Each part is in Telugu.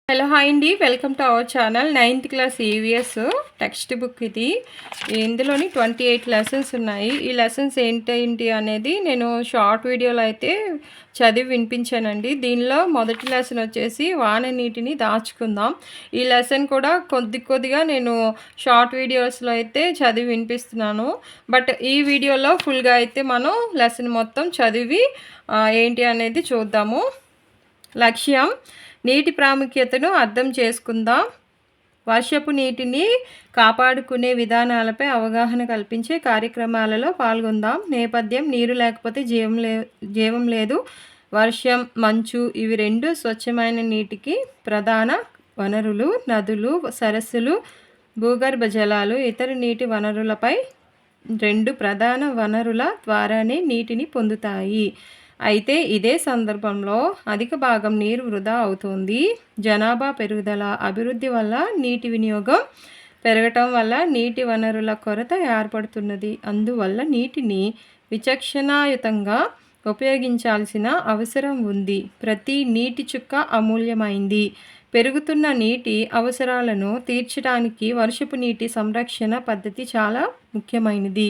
హలో హాయ్ అండి, welcome to our channel. 9th class EVS text book ఇది. ఇందులోని 28 లెసన్స్ ఉన్నాయి. ఈ లెసన్స్ ఏంటి అనేది నేను షార్ట్ వీడియోలో అయితే చదివి వినిపించానండి. దీనిలో మొదటి లెసన్ వచ్చేసి వాన నీటిని దాచుకుందాం. ఈ లెసన్ కూడా కొద్దిగా నేను షార్ట్ వీడియోస్లో అయితే చదివి వినిపిస్తున్నాను. బట్ ఈ వీడియోలో ఫుల్గా అయితే మనం లెసన్ మొత్తం చదివి ఏంటి అనేది చూద్దాము. లక్ష్యం: నీటి ప్రాముఖ్యతను అర్థం చేసుకుందాం. వర్షపు నీటిని కాపాడుకునే విధానాలపై అవగాహన కల్పించే కార్యక్రమాలలో పాల్గొందాం. నేపథ్యం: నీరు లేకపోతే జీవం లేదు. వర్షం, మంచు ఇవి రెండు స్వచ్ఛమైన నీటికి ప్రధాన వనరులు. నదులు, సరస్సులు, భూగర్భ జలాలు ఇతర నీటి వనరులపై రెండు ప్రధాన వనరుల ద్వారానే నీటిని పొందుతాయి. అయితే ఇదే సందర్భంలో అధిక భాగం నీరు వృధా అవుతోంది. జనాభా పెరుగుదల, అభివృద్ధి వల్ల నీటి వినియోగం పెరగటం వల్ల నీటి వనరుల కొరత ఏర్పడుతున్నది. అందువల్ల నీటిని విచక్షణాయుతంగా ఉపయోగించాల్సిన అవసరం ఉంది. ప్రతి నీటి చుక్క అమూల్యమైంది. పెరుగుతున్న నీటి అవసరాలను తీర్చడానికి వర్షపు నీటి సంరక్షణ పద్ధతి చాలా ముఖ్యమైనది.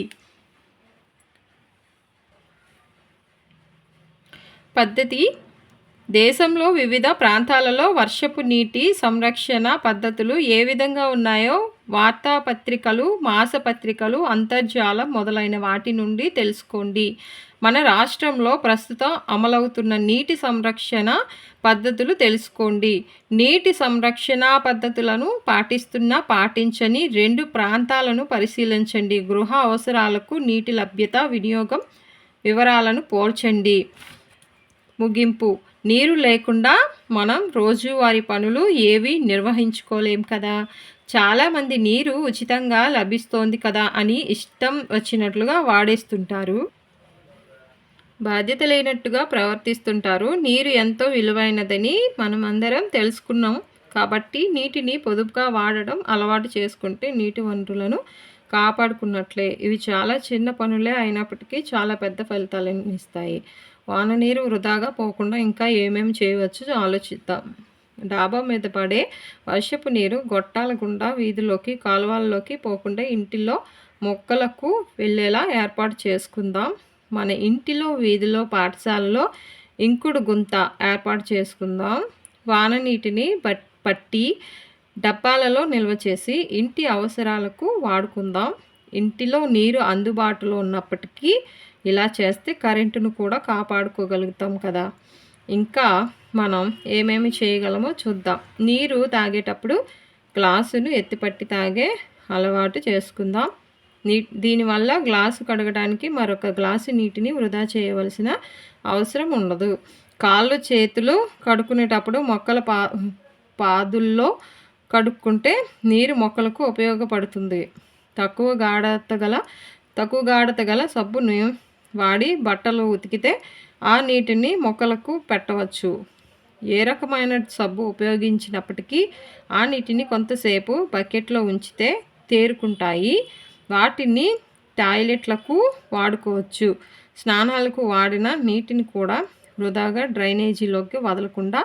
దేశంలో వివిధ ప్రాంతాలలో వర్షపు నీటి సంరక్షణ పద్ధతులు ఏ విధంగా ఉన్నాయో వార్తాపత్రికలు, మాసపత్రికలు, అంతర్జాలం మొదలైన వాటి నుండి తెలుసుకోండి. మన రాష్ట్రంలో ప్రస్తుతం అమలవుతున్న నీటి సంరక్షణ పద్ధతులు తెలుసుకోండి. నీటి సంరక్షణ పద్ధతులను పాటించని 2 ప్రాంతాలను పరిశీలించండి. గృహ అవసరాలకు నీటి లభ్యత, వినియోగం వివరాలను పోల్చండి. ముగింపు: నీరు లేకుండా మనం రోజువారీ పనులు ఏవి నిర్వహించుకోలేం కదా. చాలామంది నీరు ఉచితంగా లభిస్తోంది కదా అని ఇష్టం వచ్చినట్లుగా వాడేస్తుంటారు. బాధ్యత లేనట్టుగా ప్రవర్తిస్తుంటారు. నీరు ఎంతో విలువైనదని మనం అందరం తెలుసుకున్నాం. కాబట్టి నీటిని పొదుపుగా వాడడం అలవాటు చేసుకుంటే నీటి వనరులను కాపాడుకున్నట్లే. ఇవి చాలా చిన్న పనులే అయినప్పటికీ చాలా పెద్ద ఫలితాలను ఇస్తాయి. వాన నీరు వృధాగా పోకుండా ఇంకా ఏమేమి చేయవచ్చు ఆలోచిద్దాం. డాబా మీద పడే వర్షపు నీరు గొట్టాల గుండా వీధిలోకి, కాలువల్లోకి పోకుండా ఇంటిలో మొక్కలకు వెళ్ళేలా ఏర్పాటు చేసుకుందాం. మన ఇంటిలో, వీధిలో, పాఠశాలలో ఇంకుడు గుంత ఏర్పాటు చేసుకుందాం. వాన నీటిని పట్టి డబ్బాలలో నిల్వ చేసి ఇంటి అవసరాలకు వాడుకుందాం. ఇంటిలో నీరు అందుబాటులో ఉన్నప్పటికీ ఇలా చేస్తే కరెంటును కూడా కాపాడుకోగలుగుతాం కదా. ఇంకా మనం ఏమేమి చేయగలమో చూద్దాం. నీరు తాగేటప్పుడు గ్లాసును ఎత్తిపట్టి తాగే అలవాటు చేసుకుందాం. దీనివల్ల గ్లాసు కడగడానికి మరొక గ్లాసు నీటిని వృధా చేయవలసిన అవసరం ఉండదు. కాళ్ళు, చేతులు కడుక్కునేటప్పుడు మొక్కల పాదుల్లో కడుక్కుంటే నీరు మొక్కలకు ఉపయోగపడుతుంది. తక్కువ గాఢత గల సబ్బును వాడి బట్టలు ఉతికితే ఆ నీటిని మొక్కలకు పెట్టవచ్చు. ఏ రకమైన సబ్బు ఉపయోగించినప్పటికీ ఆ నీటిని కొంతసేపు బకెట్లో ఉంచితే తేరుకుంటాయి. వాటిని టాయిలెట్లకు వాడుకోవచ్చు. స్నానాలకు వాడిన నీటిని కూడా వృధాగా డ్రైనేజీలోకి వదలకుండా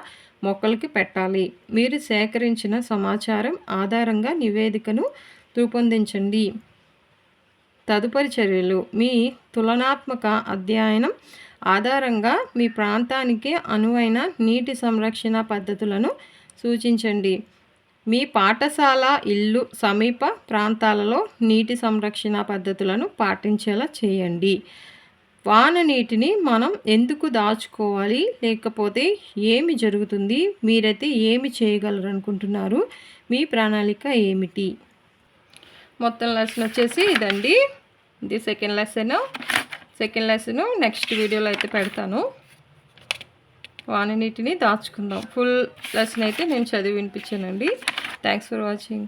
మొక్కలకి పెట్టాలి. మీరు సేకరించిన సమాచారం ఆధారంగా నివేదికను రూపొందించండి. తదుపరి చర్యలు: మీ తులనాత్మక అధ్యయనం ఆధారంగా మీ ప్రాంతానికి అనువైన నీటి సంరక్షణ పద్ధతులను సూచించండి. మీ పాఠశాల, ఇల్లు, సమీప ప్రాంతాలలో నీటి సంరక్షణ పద్ధతులను పాటించేలా చేయండి. వాన నీటిని మనం ఎందుకు దాచుకోవాలి, లేకపోతే ఏమి జరుగుతుంది? మీరైతే ఏమి చేయగలరు అనుకుంటున్నారు? మీ ప్రణాళిక ఏమిటి? మొత్తం లెసన్ వచ్చేసి ఇదండి. ఇది సెకండ్ లెసన్ నెక్స్ట్ వీడియోలో అయితే పెడతాను. వాన నీటిని దాచుకుందాం. ఫుల్ లెసన్ అయితే నేను చదివి వినిపించానండి. Thanks for watching.